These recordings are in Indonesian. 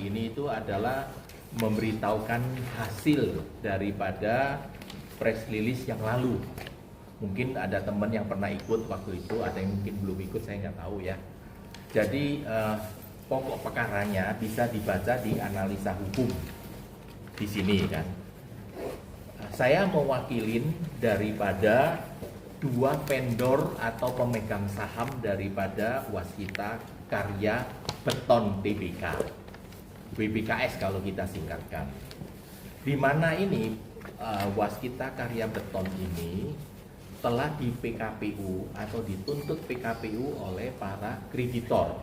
hari ini itu adalah memberitahukan hasil daripada press release yang lalu. Mungkin ada teman yang pernah ikut waktu itu, ada yang mungkin belum ikut, saya nggak tahu ya. Jadi pokok perkaranya bisa dibaca di analisa hukum di sini kan. Saya mewakilin daripada dua vendor atau pemegang saham daripada Waskita Karya Beton Tbk, WBKS kalau kita singkatkan. Di mana ini Waskita Karya Beton ini telah di PKPU atau dituntut PKPU oleh para kreditor.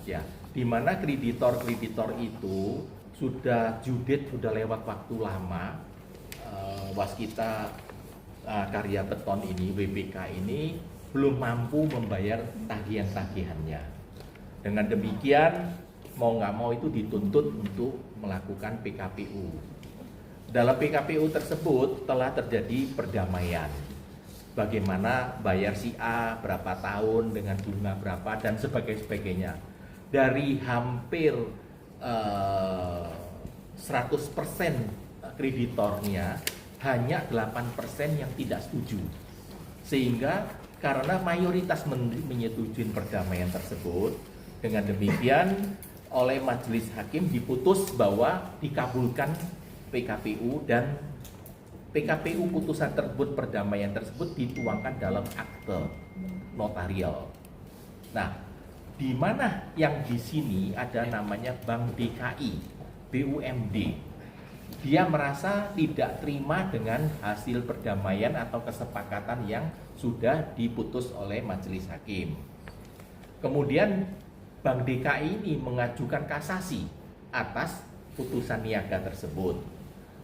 Ya, di mana kreditor-kreditor itu sudah judit, sudah lewat waktu lama. Waskita Karya Beton ini, WBK ini belum mampu membayar tagihan-tagihannya. Dengan demikian, mau nggak mau itu dituntut untuk melakukan PKPU. Dalam PKPU tersebut telah terjadi perdamaian. Bagaimana bayar si A berapa tahun dengan bunga berapa dan sebagainya. Dari hampir 100% kreditornya hanya 8% yang tidak setuju. Sehingga karena mayoritas menyetujui perdamaian tersebut, dengan demikian oleh majelis hakim diputus bahwa dikabulkan PKPU dan PKPU putusan tersebut, perdamaian tersebut dituangkan dalam akte notarial. Nah, di mana yang di sini ada namanya Bank DKI, BUMD. Dia merasa tidak terima dengan hasil perdamaian atau kesepakatan yang sudah diputus oleh majelis hakim. Kemudian Bank DKI ini mengajukan kasasi atas putusan niaga tersebut.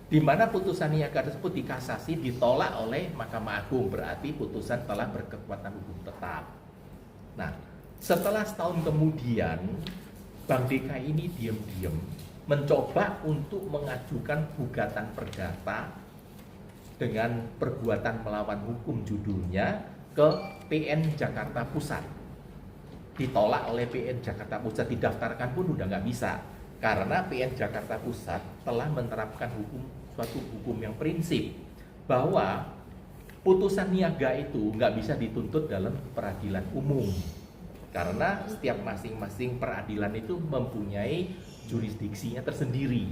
Di mana putusan niaga tersebut dikasasi ditolak oleh Mahkamah Agung, berarti putusan telah berkekuatan hukum tetap. Nah, setelah setahun kemudian Bank DKI ini diam-diam mencoba untuk mengajukan gugatan perdata dengan perbuatan melawan hukum judulnya ke PN Jakarta Pusat. Ditolak oleh PN Jakarta Pusat, didaftarkan pun udah nggak bisa karena PN Jakarta Pusat telah menerapkan suatu hukum yang prinsip bahwa putusan niaga itu nggak bisa dituntut dalam peradilan umum karena setiap masing-masing peradilan itu mempunyai jurisdiksinya tersendiri.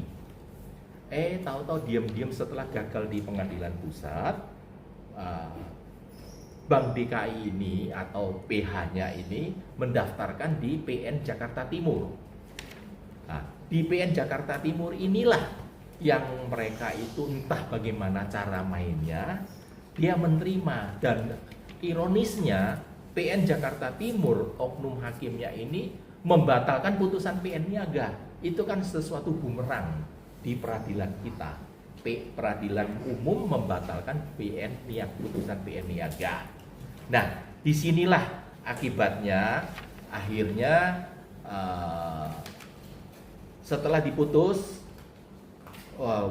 Tahu-tahu diam-diam setelah gagal di pengadilan pusat, Bank DKI ini atau PH-nya ini mendaftarkan di PN Jakarta Timur. Nah, di PN Jakarta Timur inilah yang mereka itu entah bagaimana cara mainnya, dia menerima dan ironisnya PN Jakarta Timur, oknum hakimnya ini membatalkan putusan PN Niaga. Itu kan sesuatu bumerang di peradilan kita. Peradilan umum membatalkan PN Niaga, putusan PN Niaga. Nah, disinilah akibatnya akhirnya setelah diputus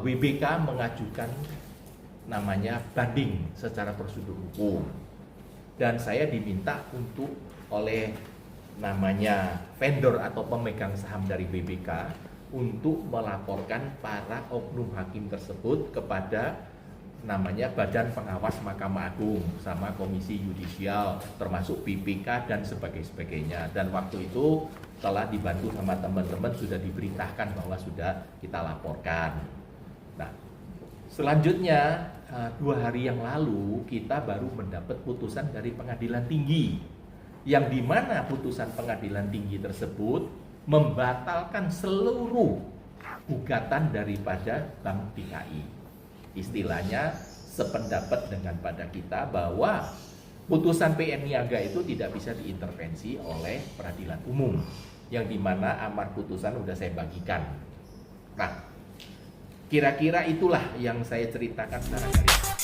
WBK mengajukan namanya banding secara prosedur hukum. Dan saya diminta untuk oleh namanya vendor atau pemegang saham dari WBK untuk melaporkan para oknum hakim tersebut kepada namanya Badan Pengawas Mahkamah Agung sama Komisi Yudisial termasuk BPK dan sebagainya. Dan waktu itu telah dibantu sama teman-teman, sudah diberitakan bahwa sudah kita laporkan. Nah, selanjutnya 2 hari yang lalu kita baru mendapat putusan dari Pengadilan Tinggi, yang dimana putusan Pengadilan Tinggi tersebut membatalkan seluruh gugatan daripada Bank DKI. Istilahnya sependapat dengan pada kita bahwa putusan PN Niaga itu tidak bisa diintervensi oleh peradilan umum, yang dimana amar putusan sudah saya bagikan. Nah, kira-kira itulah yang saya ceritakan secara garis besar.